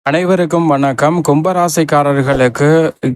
அனைவருக்கும் வணக்கம். கும்பராசிக்காரர்களுக்கு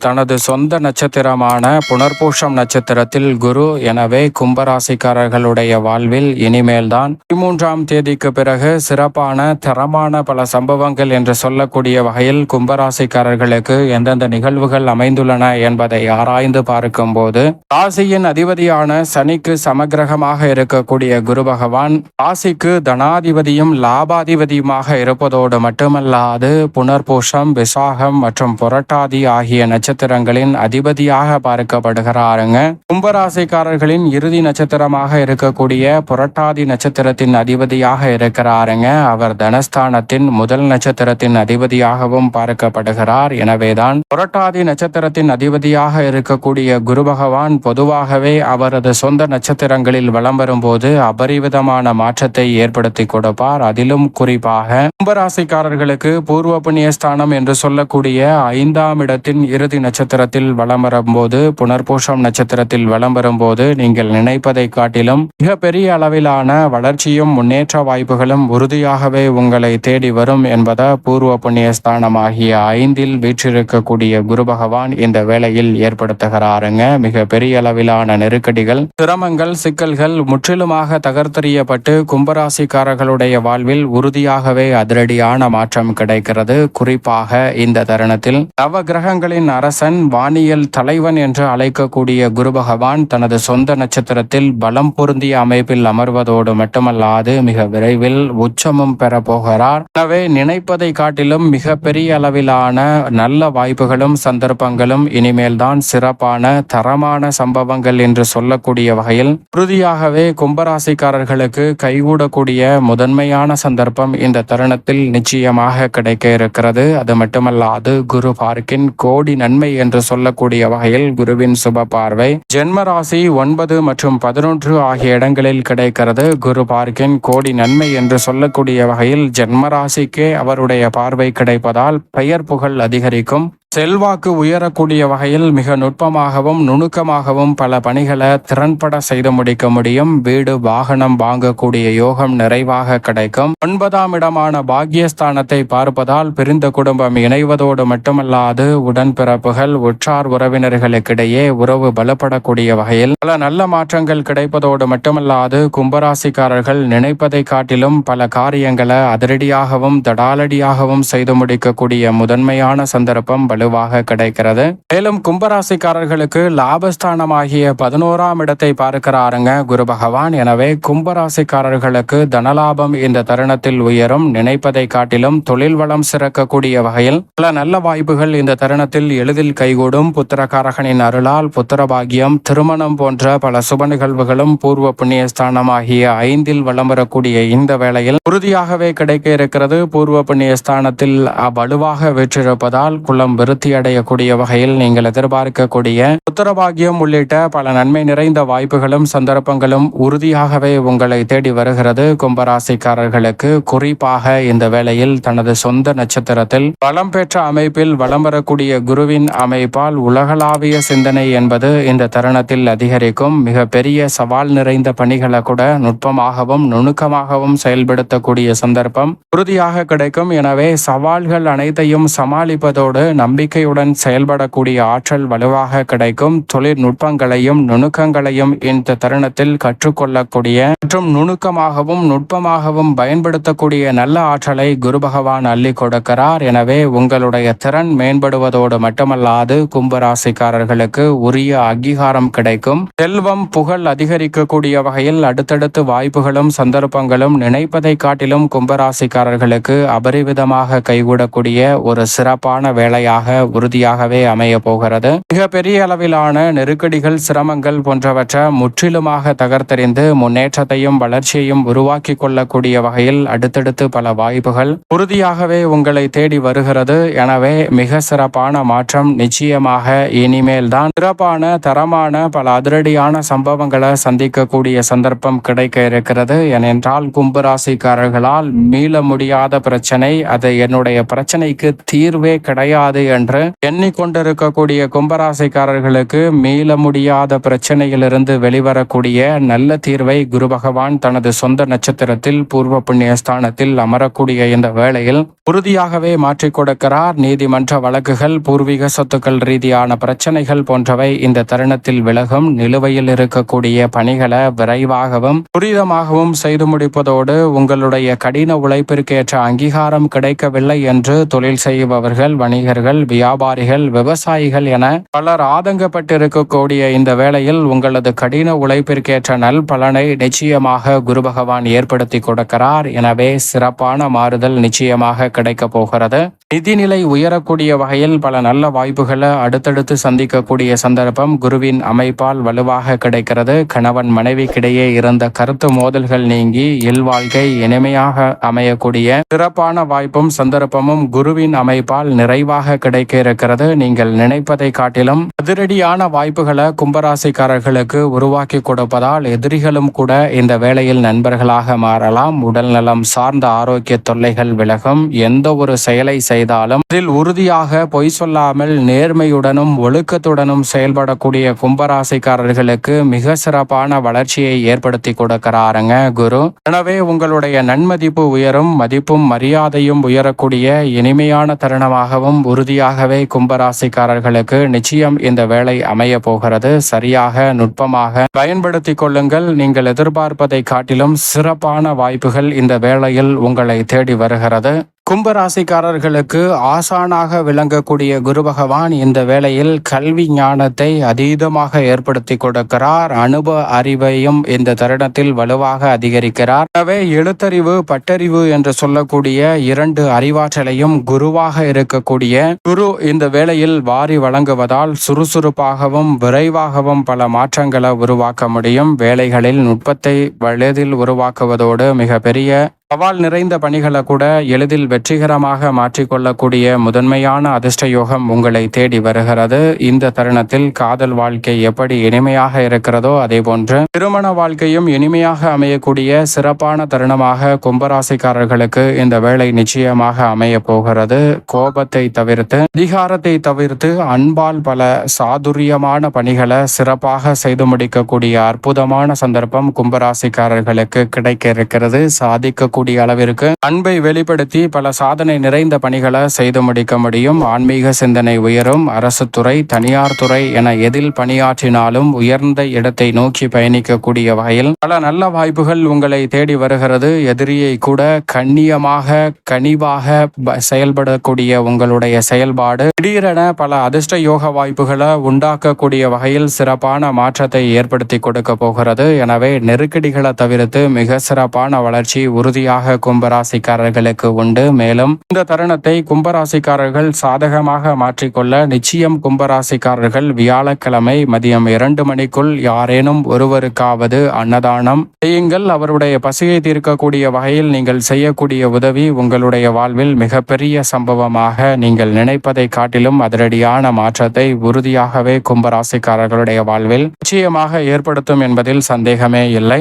தனது சொந்த நட்சத்திரமான புனர்பூஷம் நட்சத்திரத்தில் குரு. எனவே கும்பராசிக்காரர்களுடைய வாழ்வில் இனிமேல்தான் 13ஆம் தேதிக்கு பிறகு சிறப்பான தரமான பல சம்பவங்கள் என்று சொல்லக்கூடிய வகையில் கும்பராசிக்காரர்களுக்கு எந்தெந்த நிகழ்வுகள் அமைந்துள்ளன என்பதை ஆராய்ந்து பார்க்கும் போது, ராசியின் அதிபதியான சனிக்கு சமகிரகமாக இருக்கக்கூடிய குரு பகவான் ராசிக்கு தனாதிபதியும் லாபாதிபதியுமாக இருப்பதோடு மட்டுமல்லாது புனர்பூஷம், விசாகம் மற்றும் புரட்டாதி ஆகிய நட்சத்திரங்களின் அதிபதியாக பார்க்கப்படுகிறாருங்க. கும்பராசிக்காரர்களின் இறுதி நட்சத்திரமாக இருக்கக்கூடிய புரட்டாதி நட்சத்திரத்தின் அதிபதியாக இருக்கிறாருங்க. அவர் தனஸ்தானத்தின் முதல் நட்சத்திரத்தின் அதிபதியாகவும் பார்க்கப்படுகிறார். எனவேதான் புரட்டாதி நட்சத்திரத்தின் அதிபதியாக இருக்கக்கூடிய குரு பகவான் பொதுவாகவே அவரது சொந்த நட்சத்திரங்களில் வலம் வரும்போது அபரிவிதமான மாற்றத்தை ஏற்படுத்தி கொடுப்பார். அதிலும் குறிப்பாக கும்பராசிக்காரர்களுக்கு பூர்வ புண்ணியஸ்தானம் என்று சொல்லக்கூடிய 5ஆம் இடத்தின் இறுதி நட்சத்திரத்தில் வலம் வரும்போது, புனர்பூஷம் நட்சத்திரத்தில் வலம் வரும்போது நீங்கள் நினைப்பதை காட்டிலும் மிக பெரிய அளவிலான வளர்ச்சியும் முன்னேற்ற வாய்ப்புகளும் உறுதியாகவே உங்களை தேடி வரும் என்பதை பூர்வ புண்ணியஸ்தானமாகிய 5இல் வீற்றிருக்கக்கூடிய குரு பகவான் இந்த வேளையில் ஏற்படுத்துகிறாருங்க. மிக பெரிய அளவிலான நெருக்கடிகள், சிரமங்கள், சிக்கல்கள் முற்றிலுமாக தகர்த்தெறியப்பட்டு கும்பராசிக்காரர்களுடைய வாழ்வில் உறுதியாகவே அதிரடியான மாற்றம் கிடைக்கிறது. குறிப்பாக இந்த தருணத்தில் நவ கிரகங்களின் அரசன், வானியல் தலைவன் என்று அழைக்கக்கூடிய குரு பகவான் தனது சொந்த நட்சத்திரத்தில் பலம் பொருந்திய அமைப்பில் அமர்வதோடு மட்டுமல்லாது மிக விரைவில் உச்சமும் பெற போகிறார். எனவே நினைப்பதை காட்டிலும் மிக பெரிய அளவிலான நல்ல வாய்ப்புகளும் சந்தர்ப்பங்களும் இனிமேல் தான் சிறப்பான தரமான சம்பவங்கள் என்று சொல்லக்கூடிய வகையில் உறுதியாகவே கும்பராசிக்காரர்களுக்கு கைகூடக்கூடிய முதன்மையான சந்தர்ப்பம் இந்த தருணத்தில் நிச்சயமாக கிடைக்க இருக்கிறது. அது மட்டுமல்லாது குரு பார்க்கின் கோடி நன்மை என்று சொல்லக்கூடிய வகையில் குருவின் சுப பார்வை ஜென்ம ராசி 9 மற்றும் 11 ஆகிய இடங்களில் கிடைக்கிறது. குரு பார்க்கின் கோடி நன்மை என்று சொல்லக்கூடிய வகையில் ஜென்ம ராசிக்கே அவருடைய பார்வை கிடைப்பதால் பெயர் புகழ் அதிகரிக்கும். செல்வாக்கு உயரக்கூடிய வகையில் மிக நுட்பமாகவும் நுணுக்கமாகவும் பல பணிகளை திறன்பட செய்து முடிக்க முடியும். வீடு வாகனம் வாங்கக்கூடிய யோகம் நிறைவாக கிடைக்கும். 9ஆம் இடமான பாக்கியஸ்தானத்தை பார்ப்பதால் பிரிந்த குடும்பம் இணைவதோடு மட்டுமல்லாது உடன்பிறப்புகள், உற்றார் உறவினர்களுக்கிடையே உறவு பலப்படக்கூடிய வகையில் பல நல்ல மாற்றங்கள் கிடைப்பதோடு மட்டுமல்லாது கும்பராசிக்காரர்கள் நினைப்பதை காட்டிலும் பல காரியங்களை அதிரடியாகவும் தடாலடியாகவும் செய்து முடிக்கக்கூடிய முதன்மையான சந்தர்ப்பம் வலுவாக கிடைக்கிறது. மேலும் கும்பராசிக்காரர்களுக்கு லாபஸ்தானமாகிய 11ஆம் இடத்தை பார்க்கிறாருங்க குரு பகவான். எனவே கும்பராசிக்காரர்களுக்கு தனலாபம் இந்த தருணத்தில் உயரும். நினைப்பதை காட்டிலும் தொழில் வளம் சிறக்கக்கூடிய வகையில் பல நல்ல வாய்ப்புகள் இந்த தருணத்தில் எளிதில் கைகூடும். புத்திரகாரகனின் அருளால் புத்திரபாகியம், திருமணம் போன்ற பல சுப நிகழ்வுகளும் பூர்வ புண்ணியஸ்தானமாகிய 5இல் வலம் வரக்கூடிய இந்த வேளையில் உறுதியாகவே கிடைக்க இருக்கிறது. பூர்வ புண்ணியஸ்தானத்தில் வலுவாக வெற்றிருப்பதால் குலம் விருத்தி அடையக்கூடிய வகையில் நீங்கள் எதிர்பார்க்கக்கூடிய புத்திரபாகியம் உள்ளிட்ட பல நன்மை நிறைந்த வாய்ப்புகளும் சந்தர்ப்பங்களும் உறுதியாகவே உங்களை தேடி வருகிறது. கும்பராசிக்காரர்களுக்கு குறிப்பாக இந்த வேளையில் தனது சொந்த நட்சத்திரத்தில் பலம் பெற்ற அமைப்பில் வலம் வரக்கூடிய குருவின் அமைப்பால் உலகளாவிய சிந்தனை என்பது இந்த தருணத்தில் அதிகரிக்கும். மிக பெரிய சவால் நிறைந்த பணிகளை கூட நுட்பமாகவும் நுணுக்கமாகவும் செயல்படுத்தக்கூடிய சந்தர்ப்பம் உறுதியாக கிடைக்கும். எனவே சவால்கள் அனைத்தையும் சமாளிப்பதோடு நம்பிக்கையுடன் செயல்படக்கூடிய ஆற்றல் வலுவாக கிடைக்கும். தொழில்நுட்பங்களையும் நுணுக்கங்களையும் இந்த தருணத்தில் கற்றுக்கொள்ளக்கூடிய மற்றும் நுணுக்கமாகவும் நுட்பமாகவும் பயன்படுத்தக்கூடிய நல்ல ஆற்றலை குரு பகவான் அள்ளி கொடுக்கிறார். எனவே உங்களுடைய திறன் மேம்படுவதோடு மட்டுமல்லாது கும்பராசிக்காரர்களுக்கு உரிய அங்கீகாரம் கிடைக்கும். செல்வம், புகழ் அதிகரிக்கக்கூடிய வகையில் அடுத்தடுத்து வாய்ப்புகளும் சந்தர்ப்பங்களும் நினைப்பதை காட்டிலும் கும்பராசிக்காரர்களுக்கு அபரிவிதமாக கைகூடக்கூடிய ஒரு சிறப்பான வேலையாக உறுதியாகவே அமைய போகிறது. மிக பெரிய அளவிலான நெருக்கடிகள், சிரமங்கள் போன்றவற்றை முற்றிலுமாக தகர்த்தெறிந்து முன்னேற்றத்தையும் வளர்ச்சியையும் உருவாக்கி கொள்ளக்கூடிய வகையில் அடுத்தடுத்து பல வாய்ப்புகள் உறுதியாகவே உங்களை தேடி வருகிறது. எனவே மிக சிறப்பான மாற்றம் நிச்சயமாக இனிமேல் தான் சிறப்பான தரமான பல அதிரடியான சம்பவங்களை சந்திக்கக்கூடிய சந்தர்ப்பம் கிடைக்க இருக்கிறது. ஏனென்றால் கும்பராசிக்காரர்களால் மீள முடியாத பிரச்சனை, அது என்னுடைய பிரச்சனைக்கு தீர்வே கிடையாது என்று எண்ணிக்கொண்டிருக்கக்கூடிய கும்பராசிக்காரர்களுக்கு மீள முடியாத பிரச்சனையிலிருந்து வெளிவரக்கூடிய நல்ல தீர்வை குரு பகவான் தனது சொந்த நட்சத்திரத்தில் பூர்வ புண்ணிய ஸ்தானத்தில் அமரக்கூடிய இந்த வேளையில் உறுதியாகவே மாற்றிக் கொடுக்கிறார். நீதிமன்ற வழக்குகள், பூர்வீக சொத்துக்கள் ரீதியான பிரச்சனைகள் போன்றவை இந்த தருணத்தில் விலகும். நிலுவையில் இருக்கக்கூடிய பணிகளை விரைவாகவும் துரிதமாகவும் செய்து முடிப்பதோடு உங்களுடைய கடின உழைப்பிற்கேற்ற அங்கீகாரம் கிடைக்கவில்லை என்று தொழில் செய்பவர்கள், வணிகர்கள், வியாபாரிகள், விவசாயிகள் என பலர் ஆதங்கப்பட்டிருக்கக்கூடிய இந்த வேளையில் உங்களது கடின உழைப்பிற்கேற்ற நல் பலனை நிச்சயமாக குரு பகவான் ஏற்படுத்தி கொடுக்கிறார். எனவே சிறப்பான மாறுதல் நிச்சயமாக கிடைக்க போகிறது. நிதிநிலை உயரக்கூடிய வகையில் பல நல்ல வாய்ப்புகளை அடுத்தடுத்து சந்திக்கக்கூடிய சந்தர்ப்பம் குருவின் அமைப்பால் வலுவாக கிடைக்கிறது. கணவன் மனைவிக்கிடையே இருந்த கருத்து மோதல்கள் நீங்கி இல்வாழ்க்கை இனிமையாக அமையக்கூடிய சிறப்பான வாய்ப்பும் சந்தர்ப்பமும் குருவின் அமைப்பால் நிறைவாக கிடைக்க இருக்கிறது. நீங்கள் நினைப்பதை காட்டிலும் அதிரடியான வாய்ப்புகளை கும்பராசிக்காரர்களுக்கு உருவாக்கி கொடுப்பதால் எதிரிகளும் கூட இந்த வேளையில் நண்பர்களாக மாறலாம். உடல் நலம் சார்ந்த ஆரோக்கிய தொல்லைகள் விலகும். எந்த ஒரு செயலை செய்தாலும் அதில் உறுதியாக பொய் சொல்லாமல் நேர்மையுடனும் ஒழுக்கத்துடனும் செயல்படக்கூடிய கும்பராசிக்காரர்களுக்கு மிக சிறப்பான வளர்ச்சியை ஏற்படுத்தி கொடுக்கிறாருங்க குரு. எனவே உங்களுடைய நன்மதிப்பு உயரும், மதிப்பும் மரியாதையும் உயரக்கூடிய இனிமையான தருணமாகவும் உறுதியாகவே கும்பராசிக்காரர்களுக்கு நிச்சயம் இந்த வேளை அமைய போகிறது. சரியாக நுட்பமாக பயன்படுத்தி கொள்ளுங்கள். நீங்கள் எதிர்பார்ப்பதை காட்டிலும் சிறப்பான வாய்ப்புகள் இந்த வேளையில் உங்களை தேடி வருகிறது. கும்பராசிக்காரர்களுக்கு ஆசானாக விளங்கக்கூடிய குரு பகவான் இந்த வேளையில் கல்வி ஞானத்தை அதீதமாக ஏற்படுத்தி கொடுக்கிறார். அனுபவ அறிவையும் இந்த தருணத்தில் வலுவாக அதிகரிக்கிறார். எனவே எழுத்தறிவு, பட்டறிவு என்று சொல்லக்கூடிய இரண்டு அறிவாற்றலையும் குருவாக இருக்கக்கூடிய குரு இந்த வேளையில் வாரி வழங்குவதால் சுறுசுறுப்பாகவும் விரைவாகவும் பல மாற்றங்களை உருவாக்க முடியும். வேலைகளில் நுட்பத்தை எளிதில் உருவாக்குவதோடு மிகப்பெரிய சவால் நிறைந்த பணிகளை கூட எளிதில் வெற்றிகரமாக மாற்றிக்கொள்ளக்கூடிய முதன்மையான அதிர்ஷ்ட யோகம் உங்களை தேடி வருகிறது. இந்த தருணத்தில் காதல் வாழ்க்கை எப்படி இனிமையாக இருக்கிறதோ அதே போன்று திருமண வாழ்க்கையும் இனிமையாக அமையக்கூடிய சிறப்பான தருணமாக கும்பராசிக்காரர்களுக்கு இந்த வேளை நிச்சயமாக அமைய போகிறது. கோபத்தை தவிர்த்து, அதிகாரத்தை தவிர்த்து அன்பால் பல சாதுரியமான பணிகளை சிறப்பாக செய்து முடிக்கக்கூடிய அற்புதமான சந்தர்ப்பம் கும்பராசிக்காரர்களுக்கு கிடைக்க இருக்கிறது. சாதிக்க கூடிய அளவிற்கு அன்பை வெளிப்படுத்தி பல சாதனை நிறைந்த பணிகளை செய்து முடிக்க முடியும். ஆன்மீக சிந்தனை உயரும். அரசு துறை, தனியார் துறை என எதில் பணியாற்றினாலும் உயர்ந்த இடத்தை நோக்கி பயணிக்கக்கூடிய வகையில் பல நல்ல வாய்ப்புகள் உங்களை தேடி வருகிறது. எதிரியை கூட கண்ணியமாக, கனிவாக செயல்படக்கூடிய உங்களுடைய செயல்பாடு திடீரென பல அதிர்ஷ்ட யோக வாய்ப்புகளை உண்டாக்கக்கூடிய வகையில் சிறப்பான மாற்றத்தை ஏற்படுத்தி கொடுக்க போகிறது. எனவே நெருக்கடிகளை தவிர்த்து மிக சிறப்பான வளர்ச்சி உறுதி கும்பராசிக்காரர்களுக்கு உண்டு. மேலும் இந்த தருணத்தை கும்பராசிக்காரர்கள் சாதகமாக மாற்றிக்கொள்ள நிச்சயம் கும்பராசிக்காரர்கள் வியாழக்கிழமை மதியம் 2 மணிக்குள் யாரேனும் ஒருவருக்காவது அன்னதானம் செய்யுங்கள். அவருடைய பசியை தீர்க்கக்கூடிய வகையில் நீங்கள் செய்யக்கூடிய உதவி உங்களுடைய வாழ்வில் மிகப்பெரிய சம்பவமாக நீங்கள் நினைப்பதை காட்டிலும் அதிரடியான மாற்றத்தை உறுதியாகவே கும்பராசிக்காரர்களுடைய வாழ்வில் நிச்சயமாக ஏற்படுத்தும் என்பதில் சந்தேகமே இல்லை.